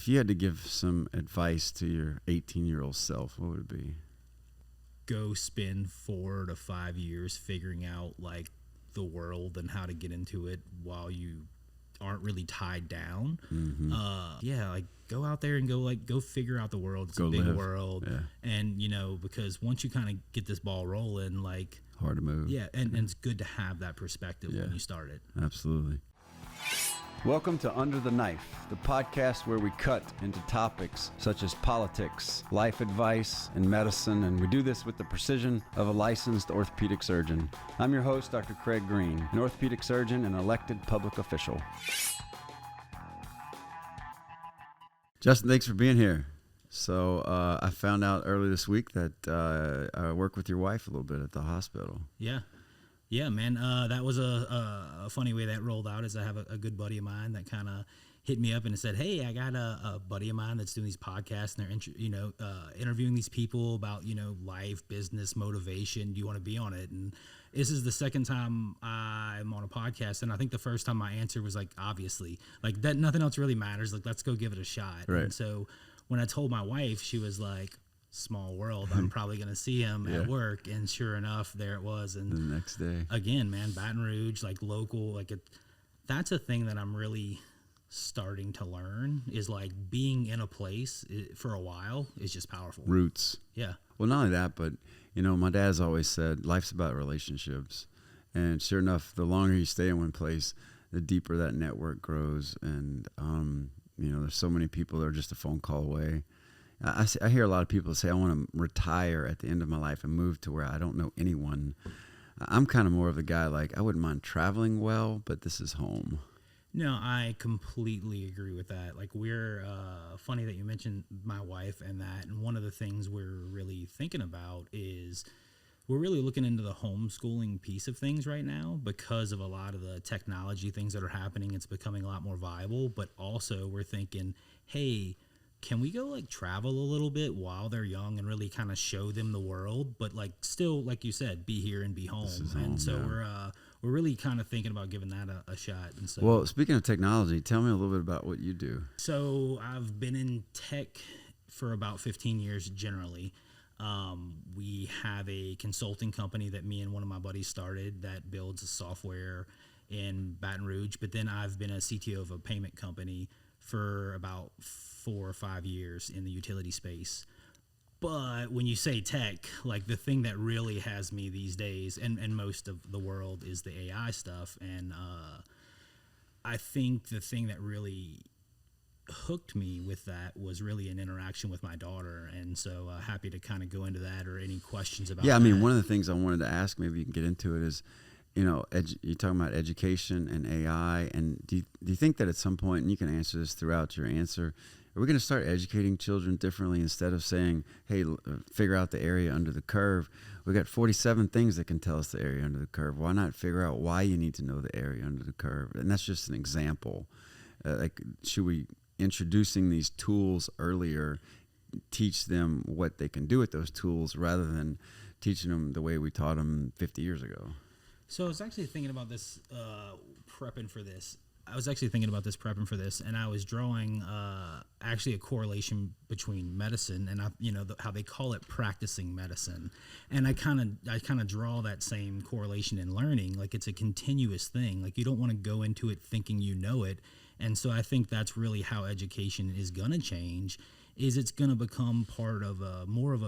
if you had to give some advice to your 18-year-old self, what would it be? Go spend 4 to 5 years figuring out like the world and how to get into it while you aren't really tied down. Mm-hmm. Like go out there and go figure out the world. It's Go a big live. world. Yeah. And because once you kind of get this ball rolling, like Hard to move. yeah, and it's good to have that perspective when you start it. Absolutely. Welcome to Under the Knife, the podcast where we cut into topics such as politics, life advice, and medicine, and we do this with the precision of a licensed orthopedic surgeon. I'm your host, Dr. Craig Green, an orthopedic surgeon and elected public official. Justin, thanks for being here. So I found out earlier this week that I work with your wife a little bit at the hospital. Yeah, man. That was a funny way that rolled out. Is I have a good buddy of mine that kind of hit me up and said, "Hey, I got a buddy of mine that's doing these podcasts and they're interviewing these people about life, business, motivation. Do you want to be on it?" And this is the second time I'm on a podcast, and I think the first time my answer was like, obviously, like that. Nothing else really matters. Like, let's go give it a shot. Right. And so when I told my wife, she was like, small world, I'm probably going to see him at work. And sure enough, there it was. And the next day, again, man, Baton Rouge, like local, like that's a thing that I'm really starting to learn is like being in a place for a while is just powerful. Roots. Yeah. Well, not only that, but my dad's always said life's about relationships. And sure enough, the longer you stay in one place, the deeper that network grows. And, there's so many people that are just a phone call away. I hear a lot of people say, I want to retire at the end of my life and move to where I don't know anyone. I'm kind of more of the guy, like, I wouldn't mind traveling well, but this is home. No, I completely agree with that. Like, we're funny that you mentioned my wife and that. And one of the things we're really thinking about is we're really looking into the homeschooling piece of things right now because of a lot of the technology things that are happening. It's becoming a lot more viable. But also we're thinking, hey, can we go like travel a little bit while they're young and really kind of show them the world, but like still, like you said, be here and be home. And so we're really kind of thinking about giving that a shot. And so, well, speaking of technology, tell me a little bit about what you do. So I've been in tech for about 15 years generally. We have a consulting company that me and one of my buddies started that builds software in Baton Rouge. But then I've been a CTO of a payment company for about 4 or 5 years in the utility space. But when you say tech, like the thing that really has me these days and most of the world is the AI stuff. And I think the thing that really hooked me with that was really an interaction with my daughter. And so happy to kind of go into that or any questions about that. Yeah, I mean, one of the things I wanted to ask, maybe you can get into it, is you're talking about education and AI, and do you think that at some point, and you can answer this throughout your answer, are we going to start educating children differently instead of saying, hey, figure out the area under the curve? We got 47 things that can tell us the area under the curve. Why not figure out why you need to know the area under the curve? And that's just an example. Should we, introducing these tools earlier, teach them what they can do with those tools rather than teaching them the way we taught them 50 years ago? So I was actually thinking about this, prepping for this. And I was drawing actually a correlation between medicine and how they call it practicing medicine. And I kind of draw that same correlation in learning. Like, it's a continuous thing. Like, you don't want to go into it thinking you know it. And so I think that's really how education is going to change. Is it's going to become part of more of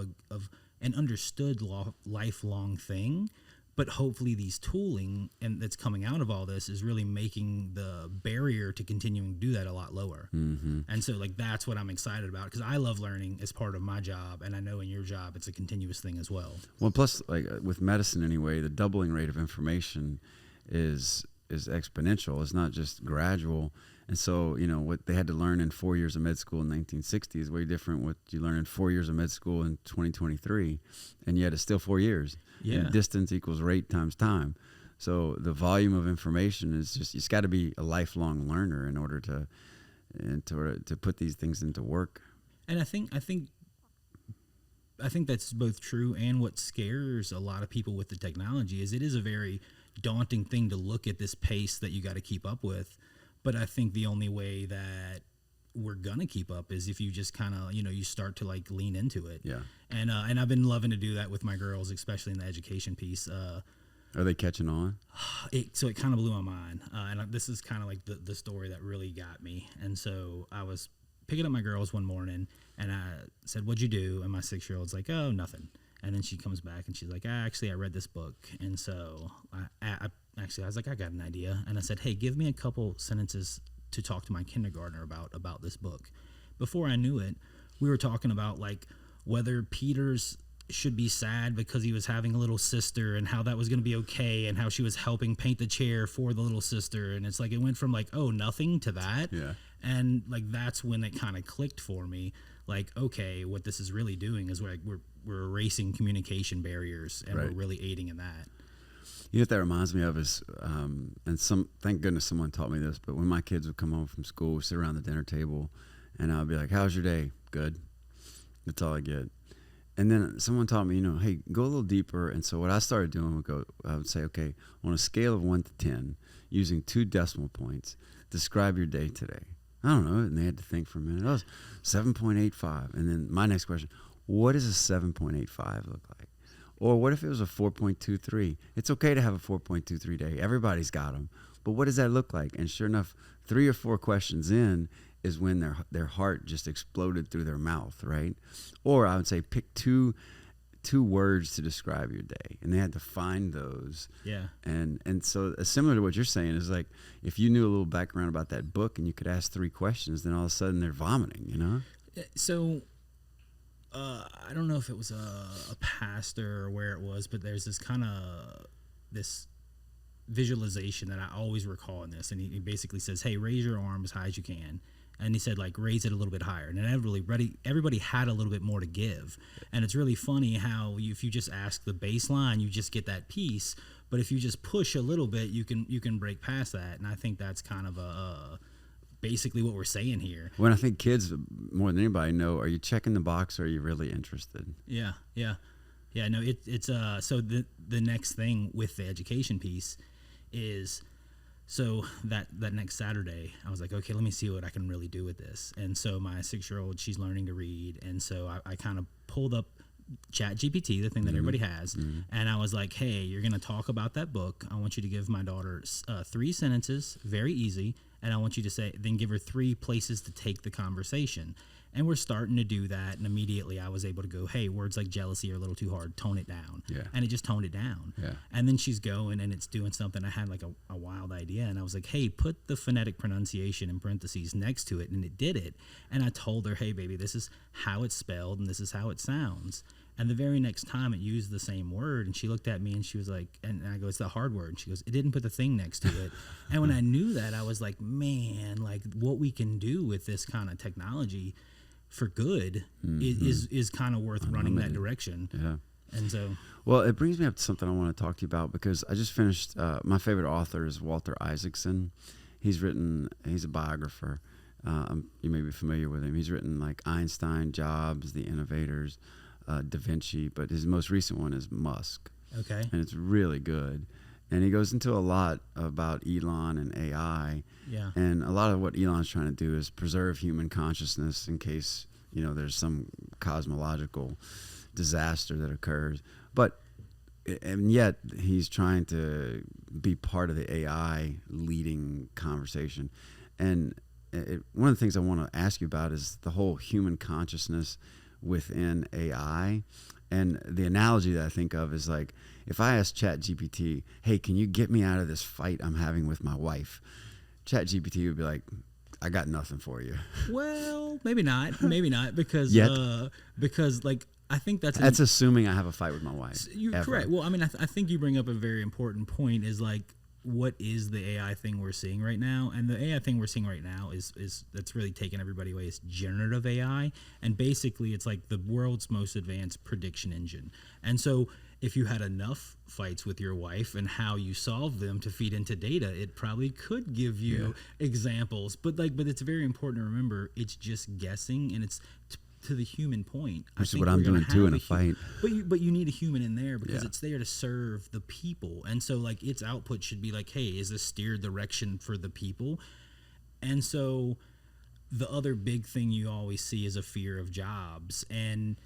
an understood lifelong thing. But hopefully these tooling and that's coming out of all this is really making the barrier to continuing to do that a lot lower. Mm-hmm. And so like that's what I'm excited about because I love learning as part of my job. And I know in your job, it's a continuous thing as well. Well, plus like with medicine anyway, the doubling rate of information is exponential. It's not just gradual. And so, what they had to learn in 4 years of med school in 1960 is way different what you learn in 4 years of med school in 2023. And yet it's still 4 years. Yeah. And distance equals rate times time. So the volume of information is just, it's got to be a lifelong learner in order to put these things into work. And I think that's both true and what scares a lot of people with the technology is it is a very daunting thing to look at this pace that you got to keep up with. But I think the only way that we're gonna keep up is if you just kind of, you start to like lean into it. Yeah. And I've been loving to do that with my girls, especially in the education piece. Are they catching on? So it kind of blew my mind. This is kind of like the story that really got me. And so I was picking up my girls one morning and I said, "What'd you do?" And my 6-year-old's like, "Oh, nothing." And then she comes back and she's like, "Actually, I read this book." And so I was like, "I got an idea." And I said, "Hey, give me a couple sentences to talk to my kindergartner about this book." Before I knew it, we were talking about like whether Peter's should be sad because he was having a little sister and how that was going to be okay and how she was helping paint the chair for the little sister. And it's like it went from like, oh, nothing to that. Yeah. And like that's when it kind of clicked for me. Like, okay, what this is really doing is we're erasing communication barriers and Right. we're really aiding in that. You know what that reminds me of is, thank goodness someone taught me this, but when my kids would come home from school, sit around the dinner table, and I'd be like, "How's your day?" "Good." That's all I get. And then someone taught me, hey, go a little deeper. And so what I started doing I would say, okay, on a scale of 1 to 10, using 2 decimal points, describe your day today. I don't know. And they had to think for a minute. Oh, 7.85. And then my next question, what does a 7.85 look like? Or what if it was a 4.23? It's okay to have a 4.23 day. Everybody's got them. But what does that look like? And sure enough, 3 or 4 questions in is when their heart just exploded through their mouth, right? Or I would say pick two words to describe your day, and they had to find those. Yeah. And so similar to what you're saying is like if you knew a little background about that book and you could ask 3 questions, then all of a sudden they're vomiting, So I don't know if it was a pastor or where it was, but there's this kind of this visualization that I always recall in this, and he basically says, "Hey, raise your arm as high as you can." And he said, like, raise it a little bit higher. And everybody had a little bit more to give. And it's really funny how if you just ask the baseline, you just get that piece. But if you just push a little bit, you can break past that. And I think that's kind of basically what we're saying here. When I think kids, more than anybody, know, are you checking the box or are you really interested? Yeah. No, it's so the next thing with the education piece is, so that next Saturday, I was like, okay, let me see what I can really do with this. And so my 6-year-old, she's learning to read. And so I kind of pulled up ChatGPT, the thing that everybody has. Mm-hmm. And I was like, hey, you're going to talk about that book. I want you to give my daughter 3 sentences, very easy. And I want you to then give her 3 places to take the conversation. And we're starting to do that. And immediately I was able to go, hey, words like jealousy are a little too hard. Tone it down. Yeah. And it just toned it down. Yeah. And then she's going and it's doing something. I had like a wild idea. And I was like, hey, put the phonetic pronunciation in parentheses next to it. And it did it. And I told her, hey, baby, this is how it's spelled and this is how it sounds. And the very next time it used the same word, and she looked at me and she was like, and I go, it's the hard word. And she goes, it didn't put the thing next to it. And when I knew that, I was like, man, like what we can do with this kind of technology for good is kind of worth running that direction. Yeah. And so, well, it brings me up to something I want to talk to you about, because I just finished, my favorite author is Walter Isaacson. He's a biographer. You may be familiar with him. He's written like Einstein, Jobs, The Innovators, Da Vinci, but his most recent one is Musk. Okay. And it's really good. And he goes into a lot about Elon and AI. Yeah. And a lot of what Elon's trying to do is preserve human consciousness in case, there's some cosmological disaster that occurs. And yet he's trying to be part of the AI leading conversation. And one of the things I want to ask you about is the whole human consciousness within AI. And the analogy that I think of is like, if I ask ChatGPT, hey, can you get me out of this fight I'm having with my wife? ChatGPT would be like, I got nothing for you. Well, maybe not, because like, I think that's assuming I have a fight with my wife. You're correct. Well, I mean, I think you bring up a very important point, is like, what is the AI thing we're seeing right now? And the AI thing we're seeing right now is that's really taking everybody away. It's generative AI. And basically it's like the world's most advanced prediction engine. And so if you had enough fights with your wife and how you solve them to feed into data, it probably could give you examples. But it's very important to remember, it's just guessing, and it's to the human point. Which is what I'm doing too in a fight. But you need a human in there because it's there to serve the people. And so like its output should be like, hey, is this steered direction for the people? And so the other big thing you always see is a fear of jobs. And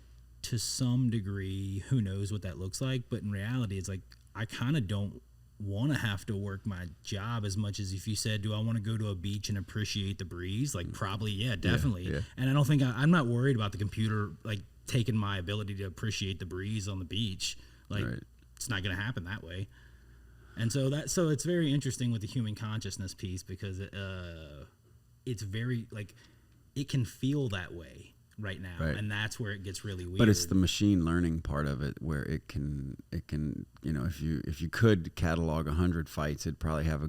to some degree, who knows what that looks like. But in reality, it's like, I kind of don't want to have to work my job as much as if you said, do I want to go to a beach and appreciate the breeze? Like, probably, yeah, definitely. Yeah. And I don't think I'm not worried about the computer, like, taking my ability to appreciate the breeze on the beach. Like, it's not going to happen that way. And so it's very interesting with the human consciousness piece, because it's very, like, it can feel that way right now, and that's where it gets really weird. But it's the machine learning part of it where it can you know, if you could catalog 100 fights, it'd probably have a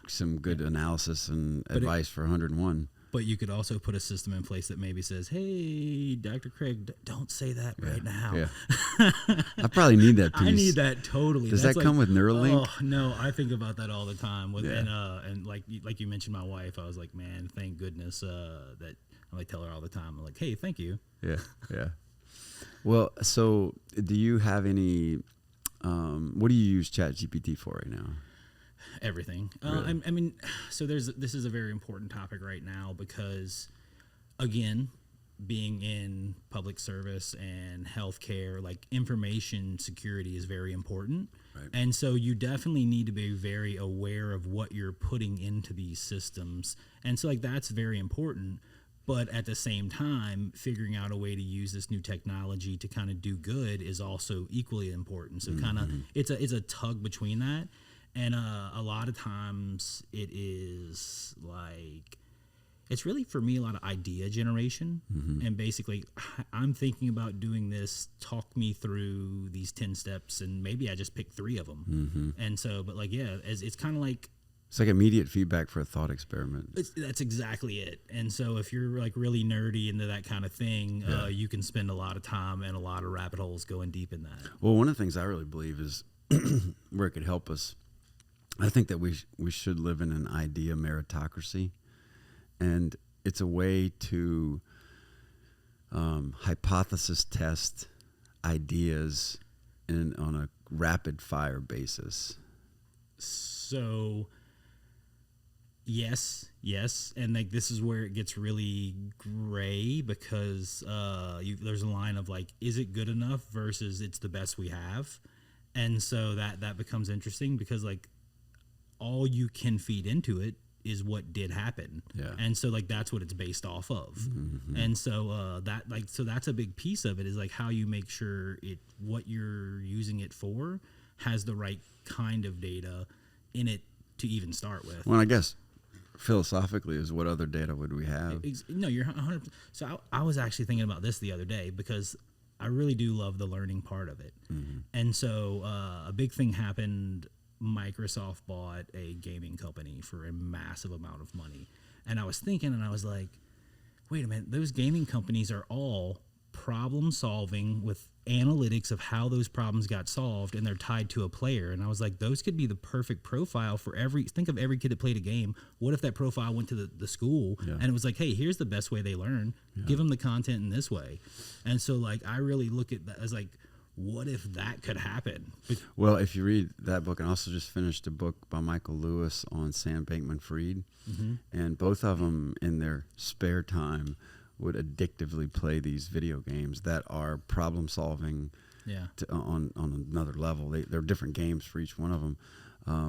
some good analysis and advice for 101. But you could also put a system in place that maybe says, hey, Dr. Craig, don't say that right now. Yeah. I probably need that piece. I need that totally. Does that come with Neuralink? Oh, no, I think about that all the time. And like you mentioned my wife, I was like, man, thank goodness that I like tell her all the time. I'm like, hey, thank you. Yeah. Well, so do you have any, what do you use ChatGPT for right now? Everything. Really? I mean, so this is a very important topic right now because, again, being in public service and healthcare, like, information security is very important. Right. And so you definitely need to be very aware of what you're putting into these systems. And so, like, that's very important. But at the same time, figuring out a way to use this new technology to kind of do good is also equally important. So kind of it's a tug between that. And a lot of times it is like, it's really for me a lot of idea generation. And basically, I'm thinking about doing this, talk me through these 10 steps, and maybe I just pick 3 of them. And so, but like, yeah, it's kind of like, it's like immediate feedback for a thought experiment. That's exactly it. And so if you're like really nerdy into that kind of thing, you can spend a lot of time and a lot of rabbit holes going deep in that. Well, one of the things I really believe is where it could help us, I think that we should live in an idea meritocracy, and it's a way to hypothesis test ideas on a rapid fire basis. So yes, and like this is where it gets really gray, because there's a line of like, is it good enough versus it's the best we have, and so that becomes interesting, because like, all you can feed into it is what did happen. And so like, that's what it's based off of. And so so that's a big piece of it, is like how you make sure what you're using it for has the right kind of data in it to even start with. Well, I guess philosophically is, what other data would we have? No, you're 100%. So I was actually thinking about this the other day, because I really do love the learning part of it. And so a big thing happened. Microsoft bought a gaming company for a massive amount of money. And I was thinking, and I was like, wait a minute, those gaming companies are all problem solving with analytics of how those problems got solved, and they're tied to a player. And I was like, those could be the perfect profile for think of every kid that played a game. What if that profile went to the school and it was like, hey, here's the best way they learn. Give them the content in this way. And so like, I really look at that as like, what if that could happen? Well, if you read that book, and also just finished a book by Michael Lewis on Sam Bankman-Fried, and both of them in their spare time would addictively play these video games that are problem solving on another level. They're different games for each one of them,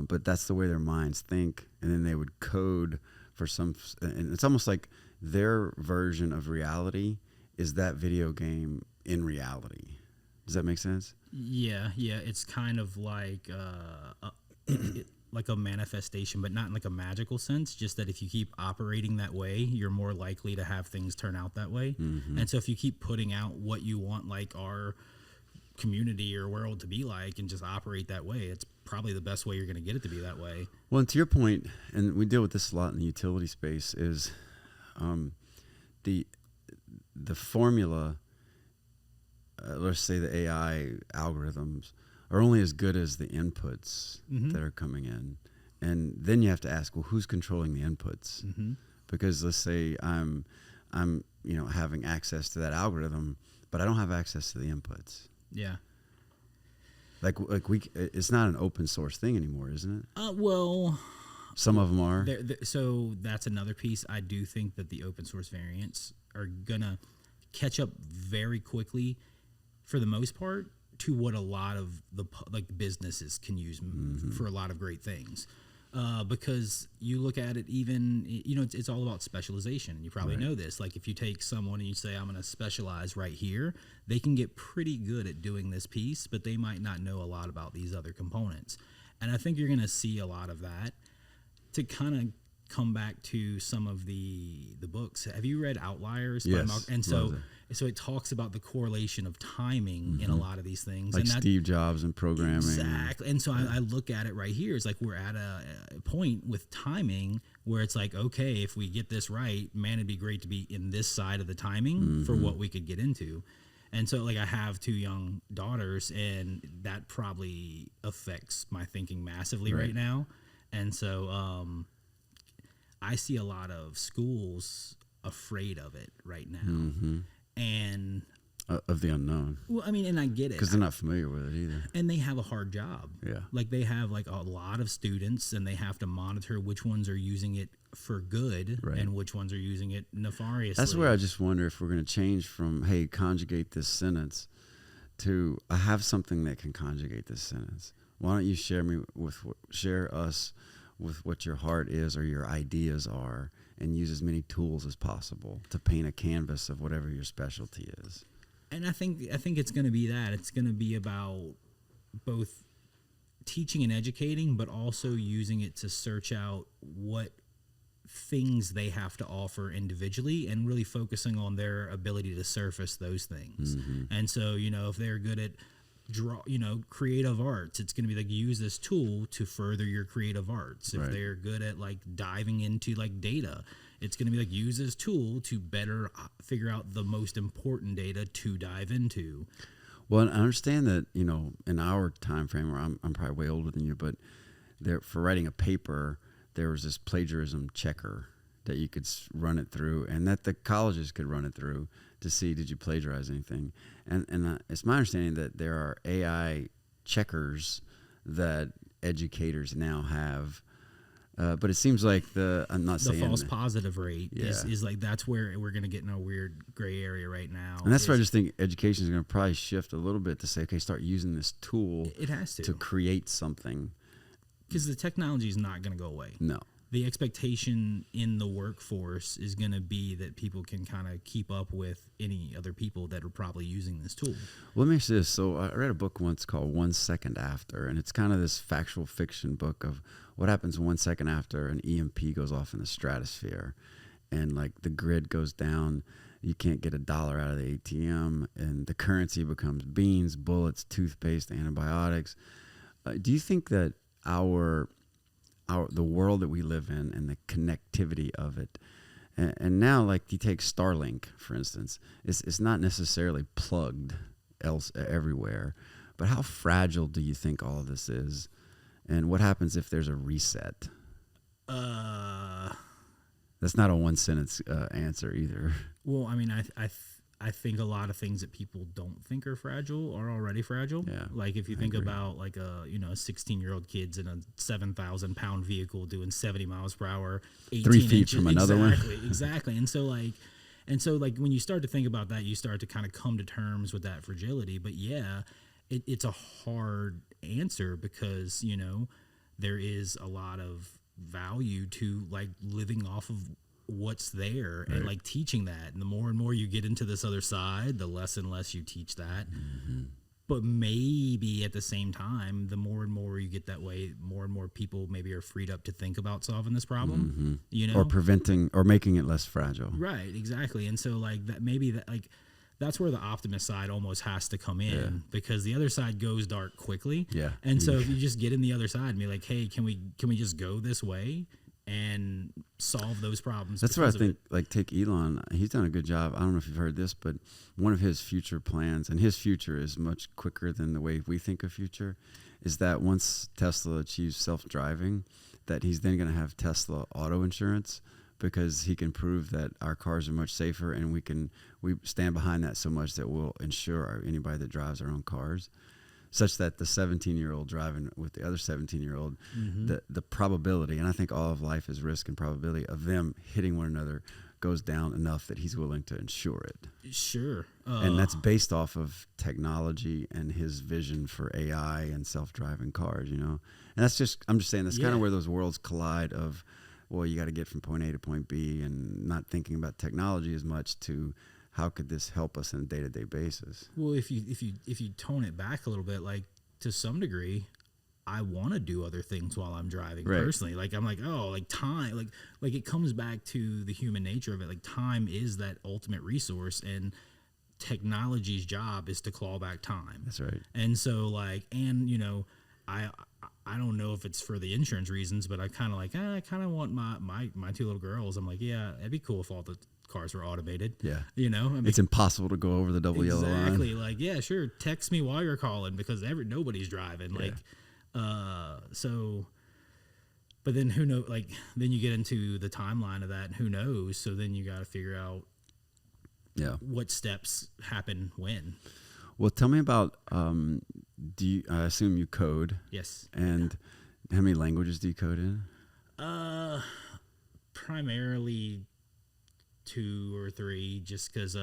but that's the way their minds think. And then they would code for and it's almost like their version of reality is that video game in reality. Does that make sense? Yeah. It's kind of like like a manifestation, but not in like a magical sense. Just that if you keep operating that way, you're more likely to have things turn out that way. And so if you keep putting out what you want, like our community or world to be like, and just operate that way, it's probably the best way you're going to get it to be that way. Well, and to your point, and we deal with this a lot in the utility space, is the formula. Let's say the AI algorithms are only as good as the inputs that are coming in. And then you have to ask, well, who's controlling the inputs? Because let's say I'm having access to that algorithm, but I don't have access to the inputs. Yeah. Like it's not an open source thing anymore, isn't it? Well, Some of them are. So that's another piece. I do think that the open source variants are gonna catch up very quickly, for the most part, to what a lot of the businesses can use for a lot of great things. Because you look at it, even, it's all about specialization. You probably know this. Like, if you take someone and you say, I'm going to specialize right here, they can get pretty good at doing this piece, but they might not know a lot about these other components. And I think you're going to see a lot of that. To kind of come back to some of the books, have you read Outliers? Yes. And so it talks about the correlation of timing in a lot of these things. Like and Steve Jobs and programming. Exactly. And so I look at it right here. It's like we're at a point with timing where it's like, okay, if we get this right, man, it'd be great to be in this side of the timing for what we could get into. And so, like, I have 2 young daughters, and that probably affects my thinking massively right now. And so I see a lot of schools afraid of it right now. And of the unknown. Well, I mean, and I get it. Because they're not familiar with it either. And they have a hard job. Yeah. Like, they have, like, a lot of students, and they have to monitor which ones are using it for good and which ones are using it nefariously. That's where I just wonder if we're going to change from, hey, conjugate this sentence, to I have something that can conjugate this sentence. Why don't you share us with what your heart is or your ideas are, and use as many tools as possible to paint a canvas of whatever your specialty is. And I think it's going to be that. It's going to be about both teaching and educating, but also using it to search out what things they have to offer individually, and really focusing on their ability to surface those things. And so, if they're good at creative arts, it's going to be like, use this tool to further your creative arts. If they're good at like diving into like data, it's going to be like, use this tool to better figure out the most important data to dive into. Well, I understand that, in our time frame, where I'm probably way older than you, but for writing a paper, there was this plagiarism checker that you could run it through, and that the colleges could run it through to see, did you plagiarize anything? And it's my understanding that there are AI checkers that educators now have, but it seems like I'm not saying the false positive rate is like, that's where we're going to get in a weird gray area right now. And that's why I just think education is going to probably shift a little bit to say, okay, start using this tool. It has to create something. Because the technology is not going to go away. No. The expectation in the workforce is going to be that people can kind of keep up with any other people that are probably using this tool. Well, let me say this. So I read a book once called 1 Second After, and it's kind of this factual fiction book of what happens 1 second after an EMP goes off in the stratosphere, and like the grid goes down. You can't get $1 out of the ATM, and the currency becomes beans, bullets, toothpaste, antibiotics. Do you think that the world that we live in and the connectivity of it, and now, like, you take Starlink, for instance, it's not necessarily plugged everywhere, but how fragile do you think all of this is, and what happens if there's a reset? That's not a one sentence answer either. Well, I mean, I think a lot of things that people don't think are fragile are already fragile. Yeah, like if you think about like a 16-year-old kid's in a 7,000-pound vehicle doing 70 miles per hour, 3 feet inches, from another one. Exactly. And so like when you start to think about that, you start to kind of come to terms with that fragility. But yeah, it's a hard answer because there is a lot of value to like living off of what's there and like teaching that, and the more and more you get into this other side, the less and less you teach that. But maybe at the same time, the more and more you get that way, more and more people maybe are freed up to think about solving this problem, or preventing or making it less fragile. Right, exactly. And so like that, maybe that, like, that's where the optimist side almost has to come in, because the other side goes dark quickly. And so if you just get in the other side and be like, hey, can we just go this way and solve those problems? That's what I think. Like, take Elon. He's done a good job. I don't know if you've heard this, but one of his future plans, and his future is much quicker than the way we think of future, is that once Tesla achieves self-driving, that he's then going to have Tesla auto insurance, because he can prove that our cars are much safer, and we stand behind that so much that we'll insure anybody that drives our own cars. such that the 17-year-old driving with the other 17-year-old, Mm-hmm. the probability, and I think all of life is risk and probability of them hitting one another goes down enough that he's willing to insure it. Sure. And that's based off of technology and his vision for AI and self-driving cars, you know. And that's just, I'm just saying, that's kind of where those worlds collide of, well, you got to get from point A to point B, and not thinking about technology as much to how could this help us on a day-to-day basis. Well, if you tone it back a little bit, like to some degree, I want to do other things while I'm driving personally. Like I'm like, oh, like time, like it comes back to the human nature of it. Like time is that ultimate resource, and technology's job is to claw back time. That's right. And so like, and you know, I don't know if it's for the insurance reasons, but I kind of like, I kind of want my two little girls. I'm like, yeah, it'd be cool if all the cars were automated. Yeah. You know, I mean, it's impossible to go over the double yellow line. Exactly. Like, yeah, sure. Text me while you're calling because nobody's driving. Like, so, but then who knows? Like, then you get into the timeline of that, and who knows? So then you got to figure out, what steps happen when. Well, tell me about. I assume you code? Yes. And how many languages do you code in? Primarily 2 or 3, just because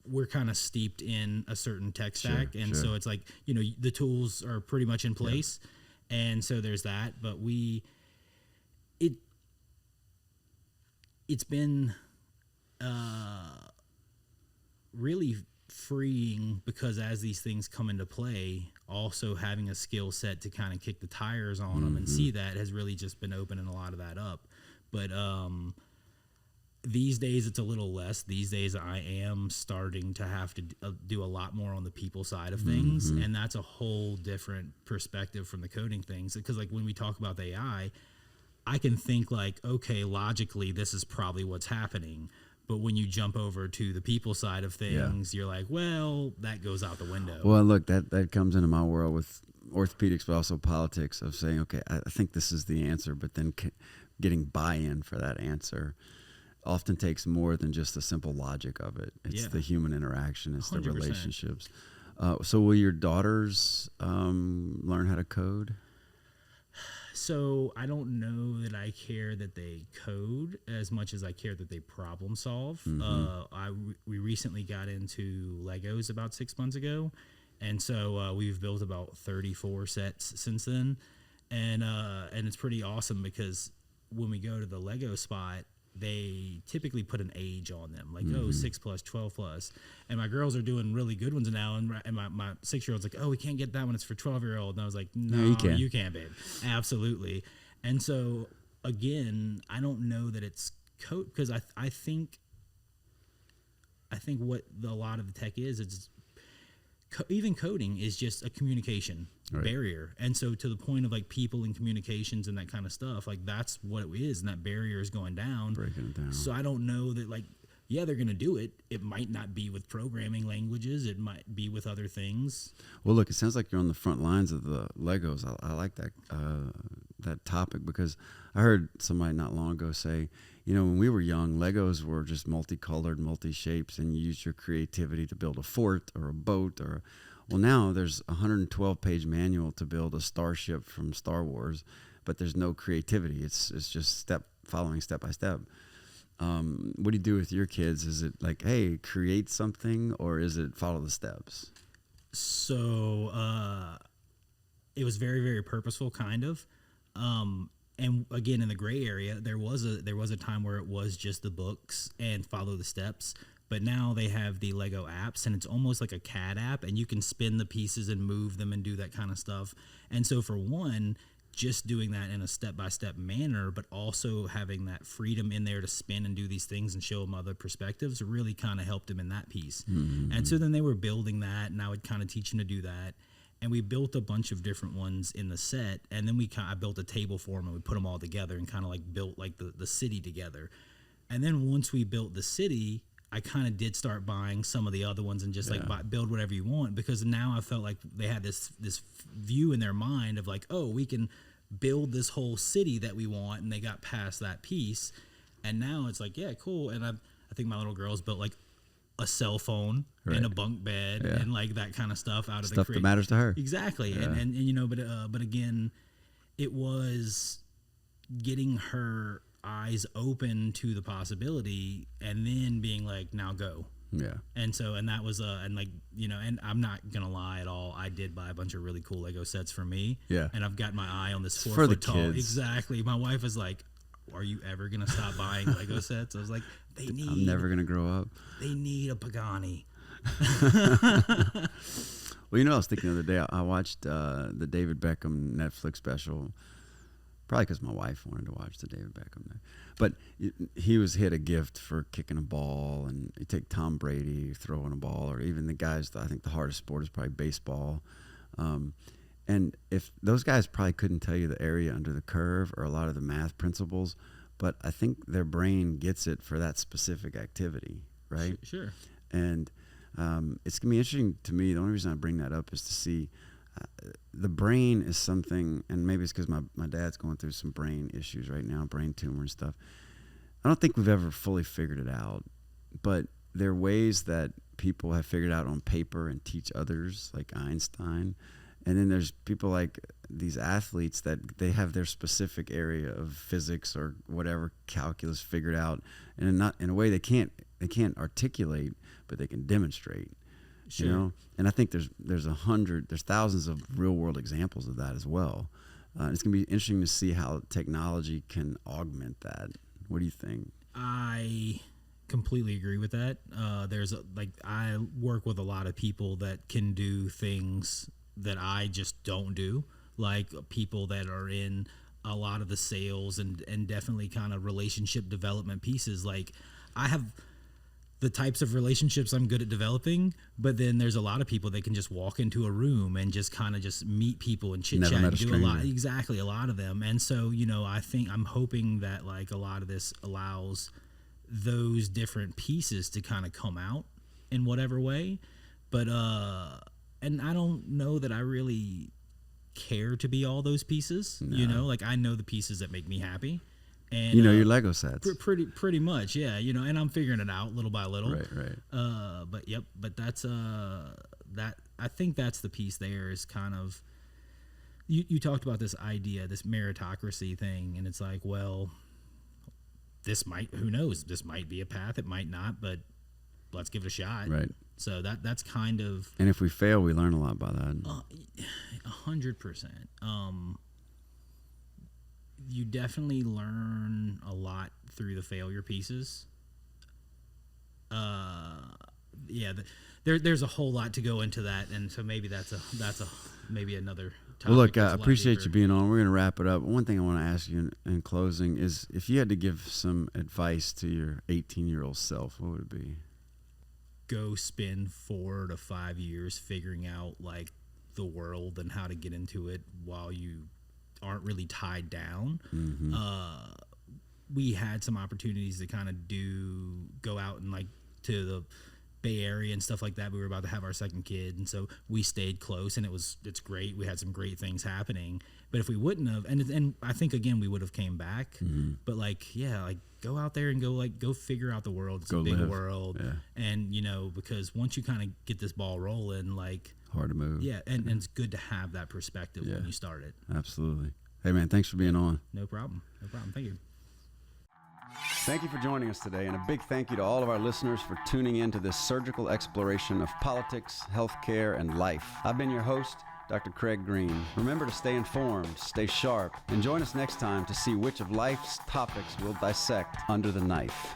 we're kind of steeped in a certain tech stack, and so it's like, you know, the tools are pretty much in place, and so there's that. But it's been really freeing, because as these things come into play, also having a skill set to kind of kick the tires on them and see that has really just been opening a lot of that up. But these days it's a little less. These days I am starting to have to do a lot more on the people side of things, and that's a whole different perspective from the coding things. Because like when we talk about the AI, I can think like, okay, logically this is probably what's happening. But when you jump over to the people side of things, you're like, well, that goes out the window. Well, look, that comes into my world with orthopedics, but also politics, of saying, okay, I think this is the answer, but then getting buy-in for that answer often takes more than just the simple logic of it. It's the human interaction. It's 100%. The relationships. So will your daughters learn how to code? So I don't know that I care that they code as much as I care that they problem solve. We recently got into Legos about 6 months ago, and so we've built about 34 sets since then, and it's pretty awesome because when we go to the Lego spot, they typically put an age on them, like 6 plus, 12 plus. And my girls are doing really good ones now, and my 6-year-old's like, oh, we can't get that one, it's for 12-year-old. And I was like, no, you can, babe. Absolutely. And so again, I don't know that it's code, because I think what a lot of the tech is even coding is just a communication barrier. And so to the point of like people and communications and that kind of stuff, like that's what it is, and that barrier is going down. Breaking it down. So I don't know that, like, yeah, they're going to do it. It might not be with programming languages. It might be with other things. Well, look, it sounds like you're on the front lines of the Legos. I like that topic, because I heard somebody not long ago say, you know, when we were young, Legos were just multicolored, multi-shapes, and you used your creativity to build a fort or a boat. Well, now there's a 112-page manual to build a starship from Star Wars, but there's no creativity. It's just following step by step. What do you do with your kids? Is it like, hey, create something, or is it follow the steps? So it was very, very purposeful, kind of. And again, in the gray area, there was a time where it was just the books and follow the steps. But now they have the Lego apps, and it's almost like a CAD app, and you can spin the pieces and move them and do that kind of stuff. And so for one, just doing that in a step-by-step manner, but also having that freedom in there to spin and do these things and show them other perspectives really kind of helped them in that piece. And so then they were building that, and I would kind of teach them to do that. And we built a bunch of different ones in the set, and then I built a table for them, and we put them all together and kind of like built like the city together. And then once we built the city, I kind of did start buying some of the other ones and just build whatever you want, because now I felt like they had this view in their mind of like, oh, we can build this whole city that we want, and they got past that piece. And now it's like, yeah, cool. And I think my little girls built like a cell phone in a bunk bed and like that kind of stuff out of the stuff that matters to her. Exactly. Yeah. And you know, but again, it was getting her eyes open to the possibility and then being like, now go. Yeah. And so, and that was, and like, you know, and I'm not going to lie at all. I did buy a bunch of really cool Lego sets for me. Yeah. And I've got my eye on this 4 for foot the tall. kids. Exactly. My wife is like, are you ever going to stop buying Lego sets? I was like, I'm never going to grow up. They need a Pagani. Well, you know, I was thinking the other day, I watched the David Beckham Netflix special, probably because my wife wanted to watch the David Beckham. But he had a gift for kicking a ball, and you take Tom Brady throwing a ball, or even the guys, I think the hardest sport is probably baseball. And if those guys probably couldn't tell you the area under the curve or a lot of the math principles, but I think their brain gets it for that specific activity, right? Sure. And it's going to be interesting to me. The only reason I bring that up is to see the brain is something, and maybe it's because my dad's going through some brain issues right now, brain tumor and stuff. I don't think we've ever fully figured it out, but there are ways that people have figured out on paper and teach others, like Einstein. And then there's people like these athletes that they have their specific area of physics or whatever calculus figured out, and not in a way they can't articulate, but they can demonstrate. Sure. You know, and I think there's thousands of real world examples of that as well. It's gonna be interesting to see how technology can augment that. What do you think? I completely agree with that. I work with a lot of people that can do things that I just don't do, like people that are in a lot of the sales and definitely kind of relationship development pieces. Like I have the types of relationships I'm good at developing, but then there's a lot of people that can just walk into a room and just kind of just meet people and chit chat and do a lot. Exactly. A lot of them. And so, you know, I'm hoping that like a lot of this allows those different pieces to kind of come out in whatever way. But, and I don't know that I really care to be all those pieces, you know, like I know the pieces that make me happy. And, you know, your Lego sets. Pretty much. Yeah. You know, and I'm figuring it out little by little. Right. But that's, that, I think that's the piece there is kind of, you talked about this idea, this meritocracy thing. And it's like, well, who knows? This might be a path. It might not, but let's give it a shot. Right. So that's kind of. And if we fail, we learn a lot by that. 100%. You definitely learn a lot through the failure pieces. There's a whole lot to go into that, and so maybe that's maybe another topic. Well, look, I appreciate you being on. We're going to wrap it up. One thing I want to ask you in closing is if you had to give some advice to your 18-year-old self, what would it be? Go spend 4 to 5 years figuring out like the world and how to get into it while you aren't really tied down. Mm-hmm. We had some opportunities to kind of go out and like to the Bay Area and stuff like that. We were about to have our second kid, and so we stayed close, and it's great. We had some great things happening. But if we wouldn't have, and I think again we would have came back. Mm-hmm. But like go out there and go figure out the world. It's a big world, and you know, because once you kind of get this ball rolling, like hard to move. Yeah, and it's good to have that perspective when you start it. Absolutely. Hey man, thanks for being on. No problem. Thank you. Thank you for joining us today, and a big thank you to all of our listeners for tuning in to this surgical exploration of politics, healthcare, and life. I've been your host, Dr. Craig Green. Remember to stay informed, stay sharp, and join us next time to see which of life's topics we'll dissect under the knife.